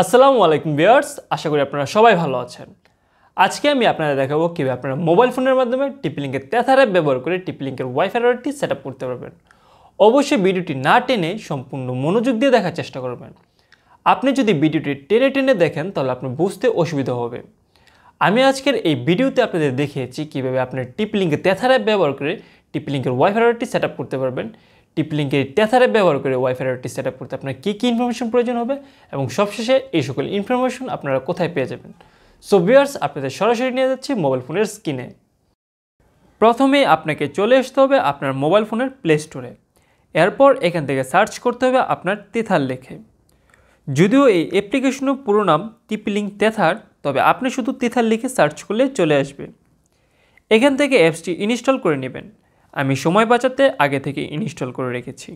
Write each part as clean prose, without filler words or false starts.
আসসালামু আলাইকুম ভিউয়ার্স, আশা করি আপনারা সবাই ভালো আছেন। আজকে আমি আপনাদের দেখাবো কিভাবে আপনারা মোবাইল ফোনের মাধ্যমে টিপি-লিঙ্কের তেথার অ্যাপ ব্যবহার করে টিপি-লিঙ্কের ওয়াইফাই রাউটারটি সেটআপ করতে পারবেন। অবশ্যই ভিডিওটি না টেনে সম্পূর্ণ মনোযোগ দিয়ে দেখার চেষ্টা করবেন। আপনি যদি ভিডিওটি টেনে টেনে দেখেন তাহলে আপনার বুঝতে অসুবিধা হবে। আমি আজকের এই ভিডিওতে আপনাদের দেখিয়েছি কিভাবে আপনি টিপি-লিঙ্কের তেথার অ্যাপ ব্যবহার করে টিপি-লিঙ্কের ওয়াইফাই রাউটারটি সেটআপ করতে পারবেন। টিপি-লিঙ্কের তেথার অ্যাপ ব্যবহার করে ওয়াইফাই রাউটারটি সেটআপ করতে আপনার কী ইনফরমেশন প্রয়োজন হবে এবং সবশেষে এই সকল ইনফরমেশন আপনারা কোথায় পেয়ে যাবেন। সো ভিউয়ার্স, আপনাদের সরাসরি নিয়ে যাচ্ছি মোবাইল ফোনের স্ক্রিনে। প্রথমে আপনাকে চলে আসতে হবে আপনার মোবাইল ফোনের প্লে স্টোরে। এরপর এখান থেকে সার্চ করতে হবে আপনার তেথার লেখে। যদিও এই অ্যাপ্লিকেশনের পুরো নাম টিপি-লিঙ্ক তেথার, তবে আপনি শুধু তেথার লিখে সার্চ করলে চলে আসবে। এখান থেকে অ্যাপসটি ইনস্টল করে নেবেন। আমি সময় বাঁচাতে আগে থেকে ইনস্টল করে রেখেছি।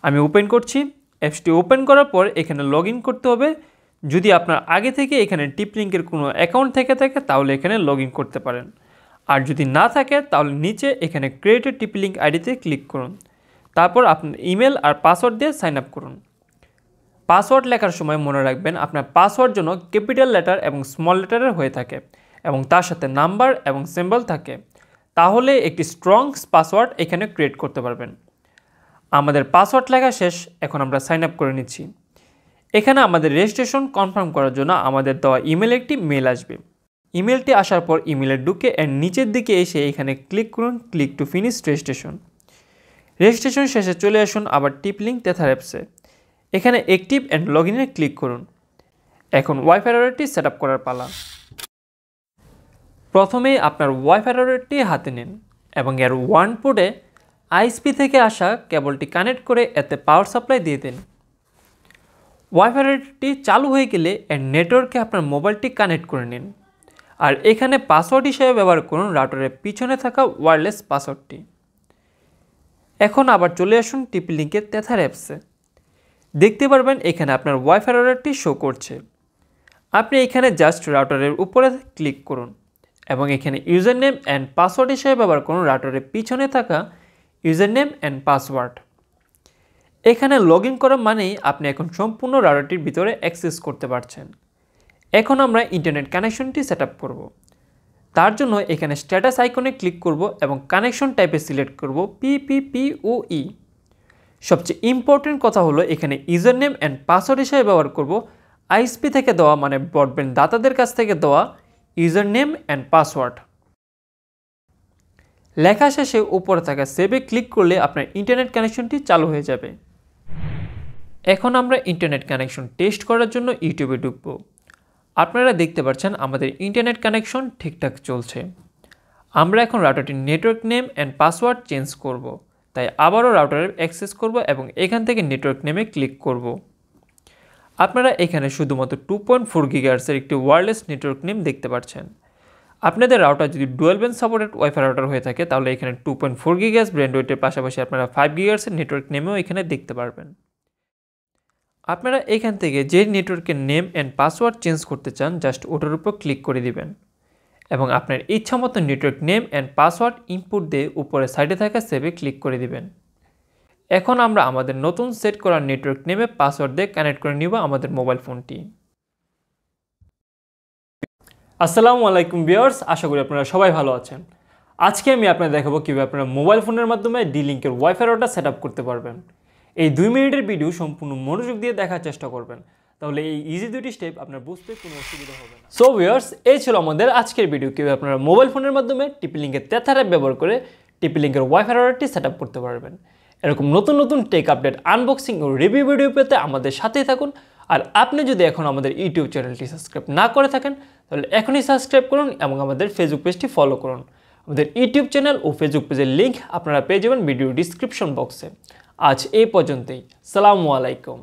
আমি ওপেন করছি। অ্যাপসটি ওপেন করার পর এখানে লগ ইন করতে হবে। যদি আপনার আগে থেকে এখানে টিপি-লিঙ্কের কোনো অ্যাকাউন্ট থেকে থাকে তাহলে এখানে লগ ইন করতে পারেন, আর যদি না থাকে তাহলে নিচে এখানে ক্রিয়েট এ টিপি-লিঙ্ক আইডিতে ক্লিক করুন। তারপর আপনার ইমেল আর পাসওয়ার্ড দিয়ে সাইন আপ করুন। পাসওয়ার্ড লেখার সময় মনে রাখবেন আপনার পাসওয়ার্ড যেন ক্যাপিটাল লেটার এবং স্মল লেটারের হয়ে থাকে এবং তার সাথে নাম্বার এবং সিম্বল থাকে, তাহলে একটি স্ট্রং পাসওয়ার্ড এখানে ক্রিয়েট করতে পারবেন। আমাদের পাসওয়ার্ড লেখা শেষ। এখন আমরা সাইন আপ করে নিচ্ছি। এখানে আমাদের রেজিস্ট্রেশন কনফার্ম করার জন্য আমাদের দেওয়া ইমেলে একটি মেল আসবে। ইমেলটি আসার পর ইমেলে ঢুকে এর নিচের দিকে এসে এখানে ক্লিক করুন click to finish registration. Registration শেষে চলে আসুন আবার টিপি-লিঙ্ক তেথার অ্যাপসে। এখানে অ্যাক্টিভ অ্যান্ড লগ ইনে ক্লিক করুন। এখন ওয়াইফাই রাউটারটি সেট আপ করার পালা। প্রথমে আপনার ওয়াইফাই রাউটারটি হাতে নিন এবং এর ওয়ান পোর্টে আইএসপি থেকে আসা কেবলটি কানেক্ট করে এতে পাওয়ার সাপ্লাই দিয়ে দিন। ওয়াইফাই রাউটারটি চালু হয়ে গেলে এর নেটওয়ার্কে আপনার মোবাইলটি কানেক্ট করে নিন, আর এখানে পাসওয়ার্ড হিসেবে ব্যবহার করুন রাউটারের পিছনে থাকা ওয়্যারলেস পাসওয়ার্ডটি। এখন আবার চলে আসুন টিপি-লিঙ্কের তেথার অ্যাপসে। দেখতে পারবেন এখানে আপনার ওয়াইফাই রাউটারটি শো করছে। আপনি এখানে জাস্ট রাউটারের উপরে ক্লিক করুন এবং এখানে ইউজার নেম অ্যান্ড পাসওয়ার্ড হিসেবে ব্যবহার করুন রাউটারের পিছনে থাকা ইউজার নেম অ্যান্ড পাসওয়ার্ড। এখানে লগ ইন করা মানেই আপনি এখন সম্পূর্ণ রাউটারটির ভিতরে অ্যাক্সেস করতে পারছেন। এখন আমরা ইন্টারনেট কানেকশনটি সেট আপ করব। তার জন্য এখানে স্ট্যাটাস আইকনে ক্লিক করব এবং কানেকশন টাইপে সিলেক্ট করব PPPoE। সবচেয়ে ইম্পর্টেন্ট কথা হলো এখানে ইউজার নেম অ্যান্ড পাসওয়ার্ড হিসেবে ব্যবহার করব আইএসপি থেকে দেওয়া মানে ব্রডব্যান্ড দাতাদের কাছ থেকে দেওয়া ইউজার নেম অ্যান্ড পাসওয়ার্ড। লেখা শেষে উপরে থাকা সেভে ক্লিক করলে আপনার ইন্টারনেট কানেকশনটি চালু হয়ে যাবে। এখন আমরা ইন্টারনেট কানেকশন টেস্ট করার জন্য ইউটিউবে ঢুকব। আপনারা দেখতে পাচ্ছেন আমাদের ইন্টারনেট কানেকশন ঠিকঠাক চলছে। আমরা এখন রাউটারটির network name and password change করব, তাই আবারও রাউটারে অ্যাক্সেস করব এবং এখান থেকে নেটওয়ার্ক নেমে ক্লিক করব। আপনারা এখানে শুধুমাত্র 2.4 গিগাহার্টজের একটি ওয়্যারলেস নেটওয়ার্ক নেম দেখতে পাচ্ছেন। আপনাদের রাউটার যদি dual band supported wifi router হয়ে থাকে তাহলে এখানে 2.4 গিগাহার্টজ ব্যান্ডউইথের পাশাপাশি আপনারা 5 গিগাহার্টজের নেটওয়ার্ক নেমেও এখানে দেখতে পারবেন। আপনারা এখান থেকে যে নেটওয়ার্কের নেম অ্যান্ড পাসওয়ার্ড চেঞ্জ করতে চান জাস্ট ওটার উপর ক্লিক করে দিবেন এবং আপনার ইচ্ছা মতো network name and password input দিয়ে উপরে সাইডে থাকা সেভে ক্লিক করে দিবেন। এখন আমরা আমাদের নতুন সেট করা নেটওয়ার্ক নেমে পাসওয়ার্ড দিয়ে কানেক্ট করে নিব আমাদের মোবাইল ফোনটি। আসসালামু আলাইকুম ভিউয়ার্স, আশা করি আপনারা সবাই ভালো আছেন। আজকে আমি আপনাদের দেখাবো কীভাবে আপনারা মোবাইল ফোনের মাধ্যমে টি-লিঙ্কের ওয়াইফাই রাউটার সেট আপ করতে পারবেন। এই 2 মিনিটের ভিডিও সম্পূর্ণ মনোযোগ দিয়ে দেখার চেষ্টা করবেন, তাহলে এই ইজি 2টি স্টেপ আপনার বুঝতে কোনো অসুবিধা হবে না। সো ভিউয়ার্স, এই ছিল আমাদের আজকের ভিডিও কীভাবে আপনারা মোবাইল ফোনের মাধ্যমে টিপি-লিঙ্কের তেথার অ্যাপ ব্যবহার করে টিপি-লিঙ্কের ওয়াইফাই রাউটারটি সেট আপ করতে পারবেন। এরকম নতুন নতুন টেক আপডেট, আনবক্সিং ও রিভিউ ভিডিও পেতে আমাদের সাথেই থাকুন। আর আপনি যদি এখন আমাদের ইউটিউব চ্যানেলটি সাবস্ক্রাইব না করে থাকেন তাহলে এখনই সাবস্ক্রাইব করুন এবং আমাদের ফেসবুক পেজটি ফলো করুন। আমাদের ইউটিউব চ্যানেল ও ফেসবুক পেজের লিঙ্ক আপনারা পেয়ে যাবেন ভিডিও ডিসক্রিপশন বক্সে। আজ এই পর্যন্তই। আসসালামু আলাইকুম।